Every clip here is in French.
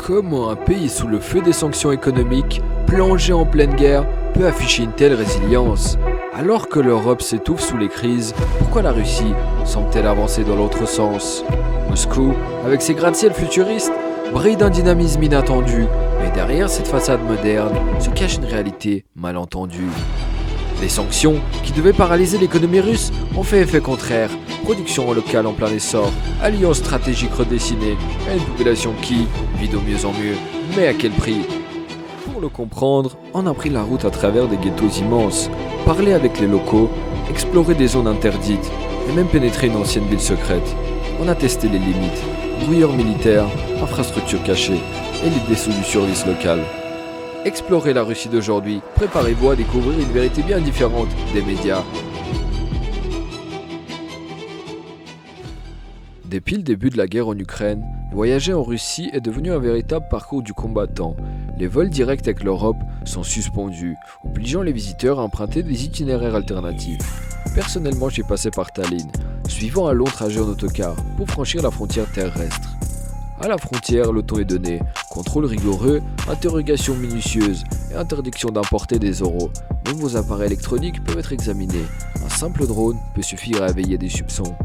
Comment un pays sous le feu des sanctions économiques, plongé en pleine guerre, peut afficher une telle résilience? Alors que l'Europe s'étouffe sous les crises, pourquoi la Russie semble-t-elle avancer dans l'autre sens? Moscou, avec ses gratte-ciel futuristes, brille d'un dynamisme inattendu, mais derrière cette façade moderne se cache une réalité mal entendue. Les sanctions, qui devaient paralyser l'économie russe, ont fait effet contraire. Production locale en plein essor, alliance stratégique redessinée, et une population qui vit de mieux en mieux, mais à quel prix? Pour le comprendre, on a pris la route à travers des ghettos immenses, parlé avec les locaux, exploré des zones interdites, et même pénétré une ancienne ville secrète. On a testé les limites, brouilleurs militaires, infrastructures cachées, et l'idée sous du service local. Explorez la Russie d'aujourd'hui, préparez-vous à découvrir une vérité bien différente des médias. Depuis le début de la guerre en Ukraine, voyager en Russie est devenu un véritable parcours du combattant. Les vols directs avec l'Europe sont suspendus, obligeant les visiteurs à emprunter des itinéraires alternatifs. Personnellement, j'ai passé par Tallinn, suivant un long trajet en autocar pour franchir la frontière terrestre. À la frontière, le ton est donné, contrôle rigoureux, interrogation minutieuse et interdiction d'importer des euros. Même vos appareils électroniques peuvent être examinés. Un simple drone peut suffire à éveiller des soupçons.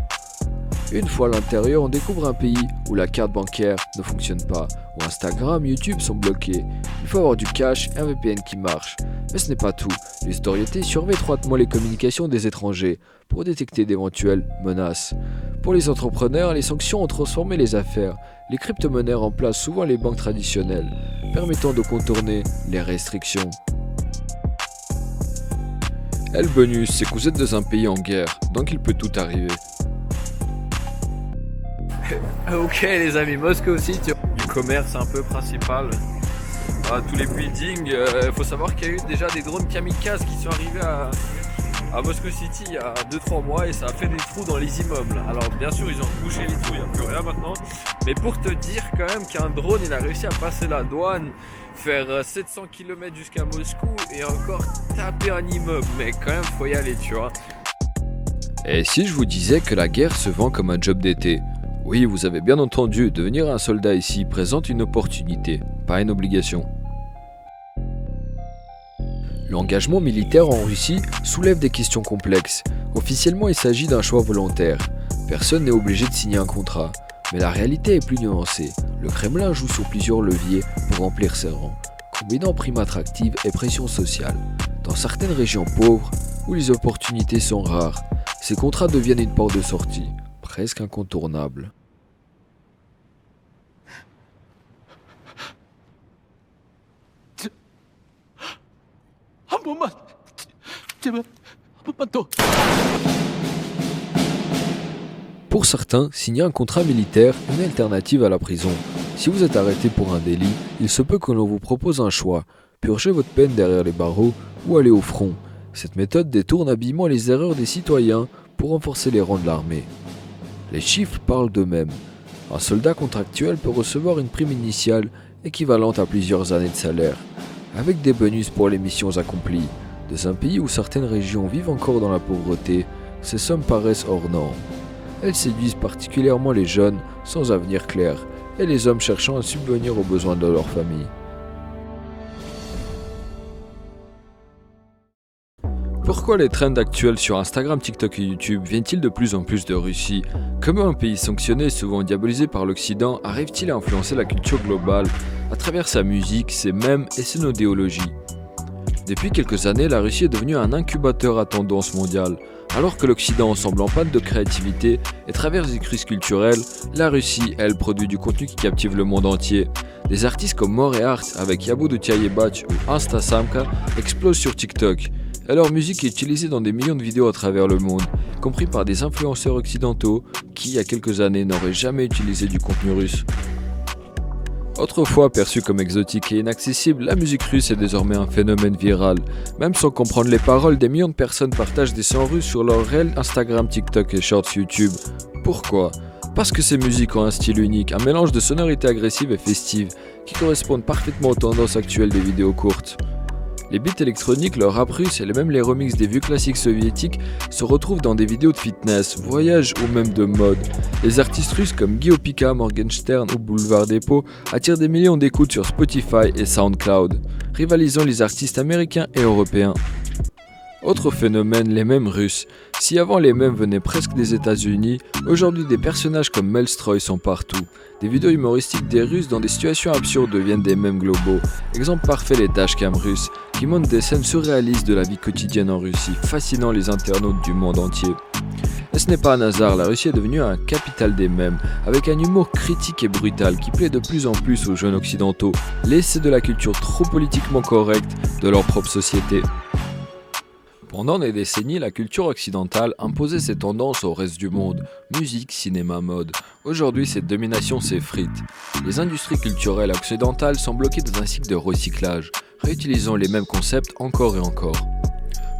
Une fois à l'intérieur, on découvre un pays où la carte bancaire ne fonctionne pas, où Instagram, YouTube sont bloqués. Il faut avoir du cash et un VPN qui marche. Mais ce n'est pas tout. Les autorités surveillent étroitement les communications des étrangers pour détecter d'éventuelles menaces. Pour les entrepreneurs, les sanctions ont transformé les affaires. Les crypto-monnaies remplacent souvent les banques traditionnelles, permettant de contourner les restrictions. Et le bonus, c'est que vous êtes dans un pays en guerre, donc il peut tout arriver. Ok les amis, Moscou aussi, du commerce un peu principal. Tous les buildings, faut savoir qu'il y a eu déjà des drones kamikazes qui sont arrivés à Moscow City il y a 2-3 mois et ça a fait des trous dans les immeubles. Alors bien sûr ils ont bouché les trous, il n'y a plus rien maintenant. Mais pour te dire quand même qu'un drone il a réussi à passer la douane, faire 700 km jusqu'à Moscou et encore taper un immeuble. Mais quand même faut y aller tu vois. Et si je vous disais que la guerre se vend comme un job d'été? Oui, vous avez bien entendu, devenir un soldat ici présente une opportunité, pas une obligation. L'engagement militaire en Russie soulève des questions complexes. Officiellement, il s'agit d'un choix volontaire. Personne n'est obligé de signer un contrat. Mais la réalité est plus nuancée. Le Kremlin joue sur plusieurs leviers pour remplir ses rangs, combinant primes attractives et pression sociale. Dans certaines régions pauvres, où les opportunités sont rares, ces contrats deviennent une porte de sortie, presque incontournable. Pour certains, signer un contrat militaire est une alternative à la prison. Si vous êtes arrêté pour un délit, il se peut que l'on vous propose un choix, purger votre peine derrière les barreaux ou aller au front. Cette méthode détourne habilement les erreurs des citoyens pour renforcer les rangs de l'armée. Les chiffres parlent d'eux-mêmes. Un soldat contractuel peut recevoir une prime initiale équivalente à plusieurs années de salaire, avec des bonus pour les missions accomplies. Dans un pays où certaines régions vivent encore dans la pauvreté, ces sommes paraissent hors normes. Elles séduisent particulièrement les jeunes sans avenir clair et les hommes cherchant à subvenir aux besoins de leur famille. Pourquoi les trends actuels sur Instagram, TikTok et YouTube viennent-ils de plus en plus de Russie? Comment un pays sanctionné, souvent diabolisé par l'Occident, arrive-t-il à influencer la culture globale à travers sa musique, ses mèmes et son idéologie? Depuis quelques années, la Russie est devenue un incubateur à tendance mondiale. Alors que l'Occident semble en panne de créativité et traverse des crises culturelles, la Russie, elle, produit du contenu qui captive le monde entier. Des artistes comme Moreart avec Yabo de Tiayebach ou Instasamka explosent sur TikTok. Et leur musique est utilisée dans des millions de vidéos à travers le monde, compris par des influenceurs occidentaux qui, il y a quelques années, n'auraient jamais utilisé du contenu russe. Autrefois perçue comme exotique et inaccessible, la musique russe est désormais un phénomène viral. Même sans comprendre les paroles, des millions de personnes partagent des sons russes sur leurs réels Instagram, TikTok et Shorts YouTube. Pourquoi? Parce que ces musiques ont un style unique, un mélange de sonorités agressives et festives qui correspondent parfaitement aux tendances actuelles des vidéos courtes. Les beats électroniques, le rap russe et même les remixes des vieux classiques soviétiques se retrouvent dans des vidéos de fitness, voyage ou même de mode. Les artistes russes comme Guy Opika, Morgenstern ou Boulevard Depot attirent des millions d'écoutes sur Spotify et SoundCloud, rivalisant les artistes américains et européens. Autre phénomène, les mèmes russes. Si avant les mèmes venaient presque des États-Unis, aujourd'hui des personnages comme Melstroy sont partout. Des vidéos humoristiques des Russes dans des situations absurdes deviennent des mèmes globaux. Exemple parfait, les dashcams russes, qui montrent des scènes surréalistes de la vie quotidienne en Russie, fascinant les internautes du monde entier. Et ce n'est pas un hasard, la Russie est devenue un capital des mèmes, avec un humour critique et brutal qui plaît de plus en plus aux jeunes occidentaux, laissés de la culture trop politiquement correcte de leur propre société. Pendant des décennies, la culture occidentale imposait ses tendances au reste du monde, musique, cinéma, mode. Aujourd'hui, cette domination s'effrite. Les industries culturelles occidentales sont bloquées dans un cycle de recyclage, réutilisant les mêmes concepts encore et encore.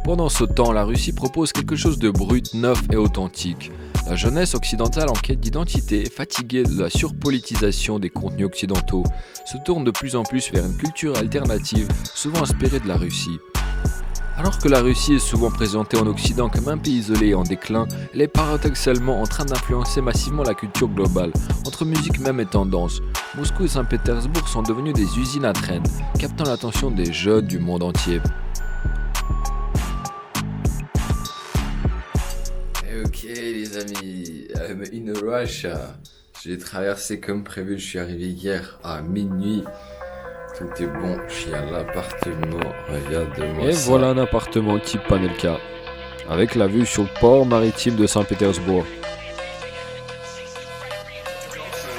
Pendant ce temps, la Russie propose quelque chose de brut, neuf et authentique. La jeunesse occidentale en quête d'identité, fatiguée de la surpolitisation des contenus occidentaux, se tourne de plus en plus vers une culture alternative, souvent inspirée de la Russie. Alors que la Russie est souvent présentée en Occident comme un pays isolé et en déclin, elle est paradoxalement en train d'influencer massivement la culture globale, entre musique même et tendance. Moscou et Saint-Pétersbourg sont devenus des usines à trend, captant l'attention des jeunes du monde entier. Ok les amis, I'm in Russia. J'ai traversé comme prévu, je suis arrivé hier à minuit. Tout est bon, je suis à l'appartement, regarde-moi Et ça. voilà un appartement type Panelka, avec la vue sur le port maritime de Saint-Pétersbourg.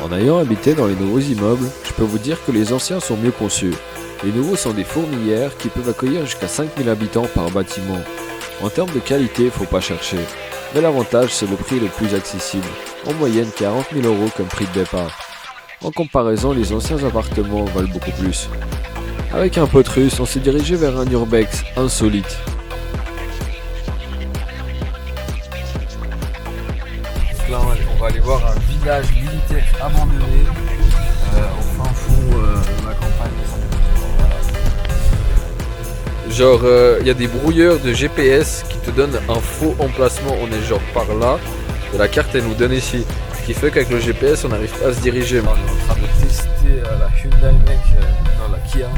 En ayant habité dans les nouveaux immeubles, je peux vous dire que les anciens sont mieux conçus. Les nouveaux sont des fourmilières qui peuvent accueillir jusqu'à 5000 habitants par bâtiment. En termes de qualité, faut pas chercher. Mais l'avantage, c'est le prix le plus accessible, en moyenne 40 000 € comme prix de départ. En comparaison, les anciens appartements valent beaucoup plus. Avec un pote russe, on s'est dirigé vers un urbex insolite. Là, on va aller voir un village militaire abandonné au fin fond de la campagne. Genre, il y a des brouilleurs de GPS qui te donnent un faux emplacement. On est genre par là, et la carte elle nous donne ici. Ce qui fait qu'avec le GPS, on n'arrive pas à se diriger. On est en train de tester la Hyundai mec, non la Kia,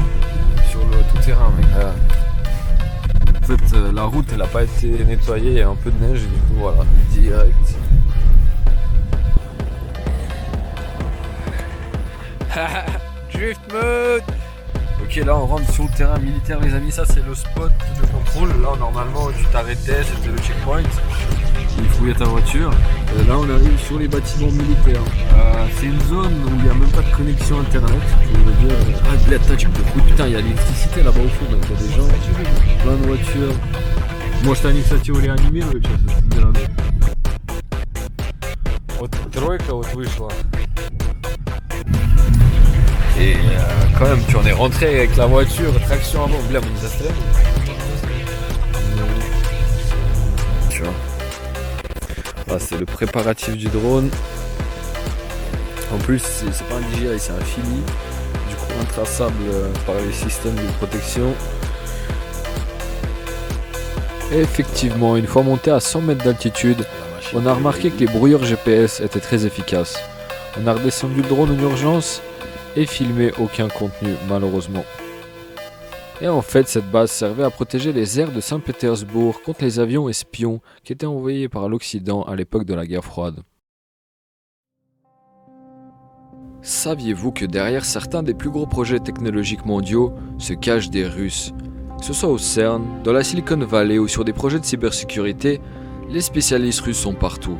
sur le tout-terrain mec. En fait, la route elle a pas été nettoyée, il y a un peu de neige et du coup voilà, direct. Drift mode. Ok, là on rentre sur le terrain militaire les amis, ça c'est le spot de contrôle. Là normalement tu t'arrêtais, c'était le checkpoint. Il fouillait ta voiture. Et là on arrive sur les bâtiments militaires. C'est une zone où il n'y a même pas de connexion internet. Je veux dire. Ah bled, tu peux couper. Putain, il y a l'électricité là-bas au fond, donc il y a des gens, plein de voitures. Moi je t'anime ça, tu voulais animer, mais ça c'est bien là. Вот тройка вот вышла. Et quand même, tu en es rentré avec la voiture, traction avant, blam, on nous a fait. Tu vois. Ah, c'est le préparatif du drone. En plus, c'est pas un DJI, c'est un Philly. Du coup, intraçable par les systèmes de protection. Et effectivement, une fois monté à 100 mètres d'altitude, on a remarqué que les brouilleurs GPS étaient très efficaces. On a redescendu le drone en urgence et filmé aucun contenu malheureusement. Et en fait, cette base servait à protéger les airs de Saint-Pétersbourg contre les avions espions qui étaient envoyés par l'Occident à l'époque de la guerre froide. Saviez-vous que derrière certains des plus gros projets technologiques mondiaux se cachent des Russes ? Que ce soit au CERN, dans la Silicon Valley ou sur des projets de cybersécurité, les spécialistes russes sont partout.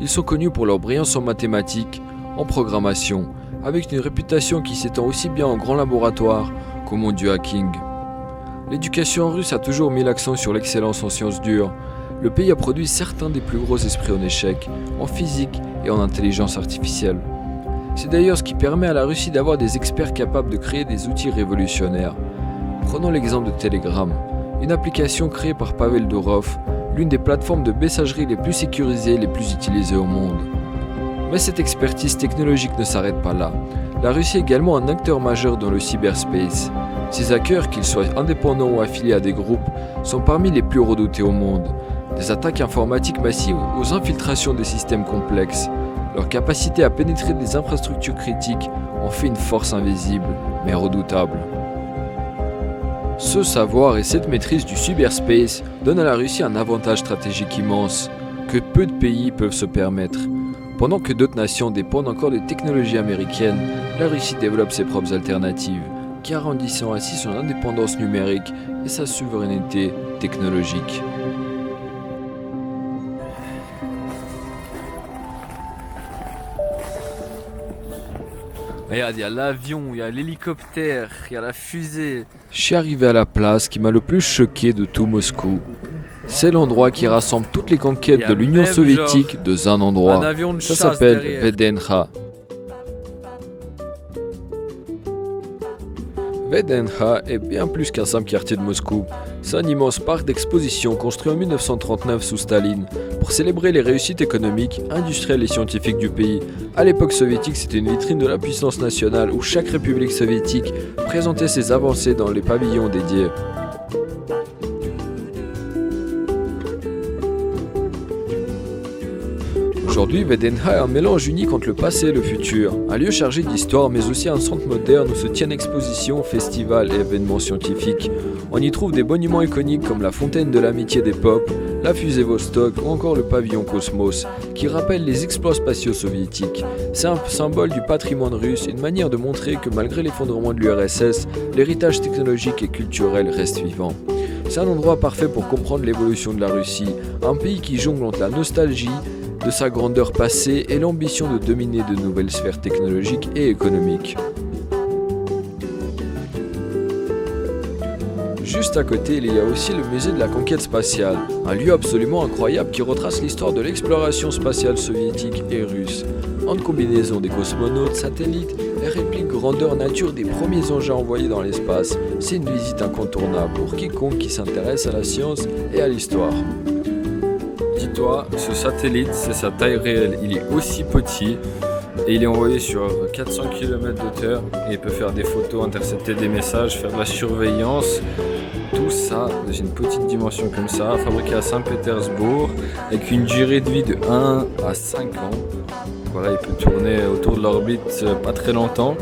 Ils sont connus pour leur brillance en mathématiques, en programmation, avec une réputation qui s'étend aussi bien en grand laboratoire qu'au monde du hacking. L'éducation russe a toujours mis l'accent sur l'excellence en sciences dures. Le pays a produit certains des plus gros esprits en échec, en physique et en intelligence artificielle. C'est d'ailleurs ce qui permet à la Russie d'avoir des experts capables de créer des outils révolutionnaires. Prenons l'exemple de Telegram, une application créée par Pavel Durov, l'une des plateformes de messagerie les plus sécurisées et les plus utilisées au monde. Mais cette expertise technologique ne s'arrête pas là. La Russie est également un acteur majeur dans le cyberspace. Ces hackers, qu'ils soient indépendants ou affiliés à des groupes, sont parmi les plus redoutés au monde. Des attaques informatiques massives aux infiltrations des systèmes complexes. Leur capacité à pénétrer des infrastructures critiques en fait une force invisible, mais redoutable. Ce savoir et cette maîtrise du cyberspace donnent à la Russie un avantage stratégique immense, que peu de pays peuvent se permettre. Pendant que d'autres nations dépendent encore des technologies américaines, la Russie développe ses propres alternatives, garantissant ainsi son indépendance numérique et sa souveraineté technologique. Regarde, il y a l'avion, il y a l'hélicoptère, il y a la fusée. Je suis arrivé à la place qui m'a le plus choqué de tout Moscou. C'est l'endroit qui rassemble toutes les conquêtes de l'Union soviétique dans un endroit. Un avion de Ça chasse s'appelle derrière. Vedenha. Vedenha est bien plus qu'un simple quartier de Moscou. C'est un immense parc d'exposition construit en 1939 sous Staline pour célébrer les réussites économiques, industrielles et scientifiques du pays. À l'époque soviétique, c'était une vitrine de la puissance nationale où chaque république soviétique présentait ses avancées dans les pavillons dédiés. Aujourd'hui, Vedenha est un mélange unique entre le passé et le futur, un lieu chargé d'histoire mais aussi un centre moderne où se tiennent expositions, festivals et événements scientifiques. On y trouve des monuments iconiques comme la fontaine de l'amitié des peuples, la fusée Vostok ou encore le pavillon Cosmos, qui rappellent les exploits spatiaux soviétiques. C'est un symbole du patrimoine russe, une manière de montrer que malgré l'effondrement de l'URSS, l'héritage technologique et culturel reste vivant. C'est un endroit parfait pour comprendre l'évolution de la Russie, un pays qui jongle entre la nostalgie de sa grandeur passée et l'ambition de dominer de nouvelles sphères technologiques et économiques. Juste à côté, il y a aussi le musée de la conquête spatiale, un lieu absolument incroyable qui retrace l'histoire de l'exploration spatiale soviétique et russe. En combinaison des cosmonautes, satellites et répliques grandeur nature des premiers engins envoyés dans l'espace, c'est une visite incontournable pour quiconque qui s'intéresse à la science et à l'histoire. Dis-toi, ce satellite, c'est sa taille réelle. Il est aussi petit et il est envoyé sur 400 km d'hauteur et il peut faire des photos, intercepter des messages, faire de la surveillance. Tout ça dans une petite dimension comme ça, fabriqué à Saint-Pétersbourg avec une durée de vie de 1 à 5 ans. Voilà, il peut tourner autour de l'orbite pas très longtemps,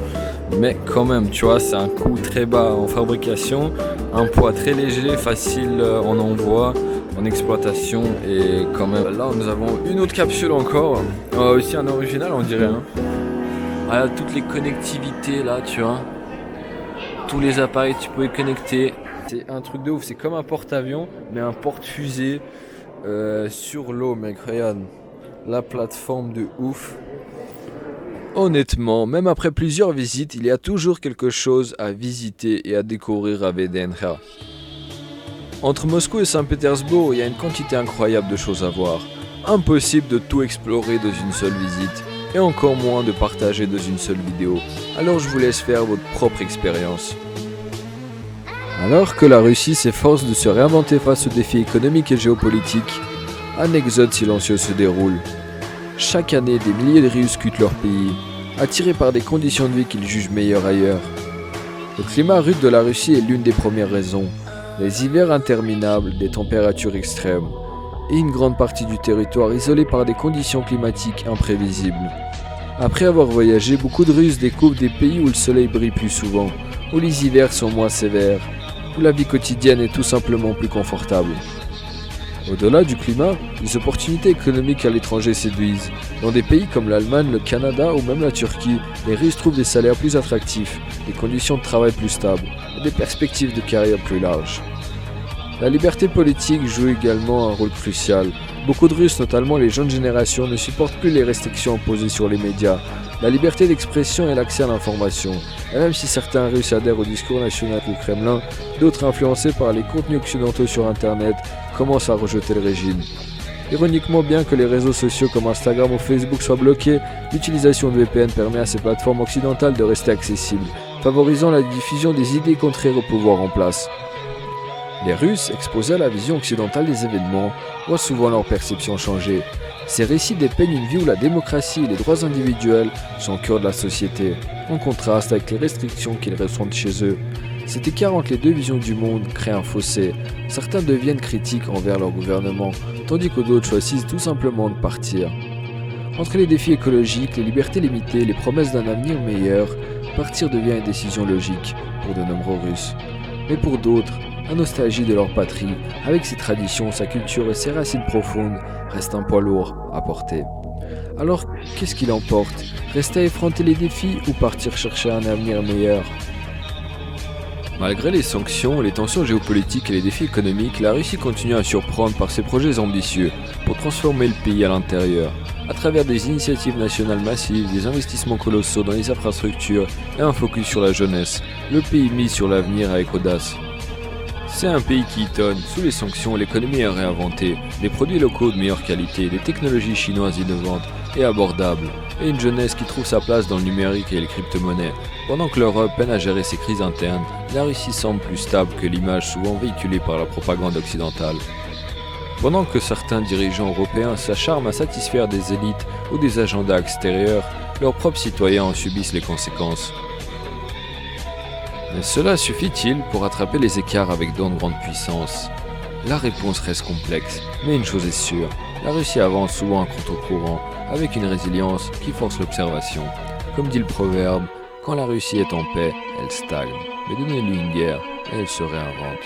mais quand même, tu vois, c'est un coût très bas en fabrication, un poids très léger, facile en envoi, en exploitation et quand même. Là, nous avons une autre capsule encore, aussi un original, on dirait. Hein. Ah, toutes les connectivités là, tu vois, tous les appareils que tu peux y connecter. C'est un truc de ouf, c'est comme un porte-avions, mais un porte-fusée sur l'eau, mec, regarde. La plateforme de ouf. Honnêtement, même après plusieurs visites, il y a toujours quelque chose à visiter et à découvrir à Vedenha. Entre Moscou et Saint-Pétersbourg, il y a une quantité incroyable de choses à voir. Impossible de tout explorer dans une seule visite, et encore moins de partager dans une seule vidéo. Alors je vous laisse faire votre propre expérience. Alors que la Russie s'efforce de se réinventer face aux défis économiques et géopolitiques, un exode silencieux se déroule. Chaque année, des milliers de Russes quittent leur pays, attirés par des conditions de vie qu'ils jugent meilleures ailleurs. Le climat rude de la Russie est l'une des premières raisons. Les hivers interminables, des températures extrêmes, et une grande partie du territoire isolé par des conditions climatiques imprévisibles. Après avoir voyagé, beaucoup de Russes découvrent des pays où le soleil brille plus souvent, où les hivers sont moins sévères, où la vie quotidienne est tout simplement plus confortable. Au-delà du climat, les opportunités économiques à l'étranger séduisent. Dans des pays comme l'Allemagne, le Canada ou même la Turquie, les Russes trouvent des salaires plus attractifs, des conditions de travail plus stables et des perspectives de carrière plus larges. La liberté politique joue également un rôle crucial. Beaucoup de Russes, notamment les jeunes générations, ne supportent plus les restrictions imposées sur les médias, la liberté d'expression et l'accès à l'information. Et même si certains Russes adhèrent au discours national du Kremlin, d'autres influencés par les contenus occidentaux sur Internet commencent à rejeter le régime. Ironiquement, bien que les réseaux sociaux comme Instagram ou Facebook soient bloqués, l'utilisation de VPN permet à ces plateformes occidentales de rester accessibles, favorisant la diffusion des idées contraires au pouvoir en place. Les Russes, exposés à la vision occidentale des événements, voient souvent leur perception changer. Ces récits dépeignent une vie où la démocratie et les droits individuels sont au cœur de la société, en contraste avec les restrictions qu'ils ressentent chez eux. Cet écart entre les deux visions du monde crée un fossé. Certains deviennent critiques envers leur gouvernement, tandis que d'autres choisissent tout simplement de partir. Entre les défis écologiques, les libertés limitées et les promesses d'un avenir meilleur, partir devient une décision logique pour de nombreux Russes. Mais pour d'autres, la nostalgie de leur patrie, avec ses traditions, sa culture et ses racines profondes, reste un poids lourd à porter. Alors, qu'est-ce qui l'emporte? Rester à effronter les défis ou partir chercher un avenir meilleur? Malgré les sanctions, les tensions géopolitiques et les défis économiques, la Russie continue à surprendre par ses projets ambitieux pour transformer le pays à l'intérieur, à travers des initiatives nationales massives, des investissements colossaux dans les infrastructures et un focus sur la jeunesse. Le pays mise sur l'avenir avec audace. C'est un pays qui étonne. Sous les sanctions, l'économie est réinventée, des produits locaux de meilleure qualité, des technologies chinoises innovantes et abordables, et une jeunesse qui trouve sa place dans le numérique et les crypto-monnaies. Pendant que l'Europe peine à gérer ses crises internes, la Russie semble plus stable que l'image souvent véhiculée par la propagande occidentale. Pendant que certains dirigeants européens s'acharnent à satisfaire des élites ou des agendas extérieurs, leurs propres citoyens en subissent les conséquences. Mais cela suffit-il pour rattraper les écarts avec d'autres grandes puissances? La réponse reste complexe, mais une chose est sûre, la Russie avance souvent à contre-courant, avec une résilience qui force l'observation. Comme dit le proverbe, quand la Russie est en paix, elle stagne, mais donnez-lui une guerre et elle se réinvente.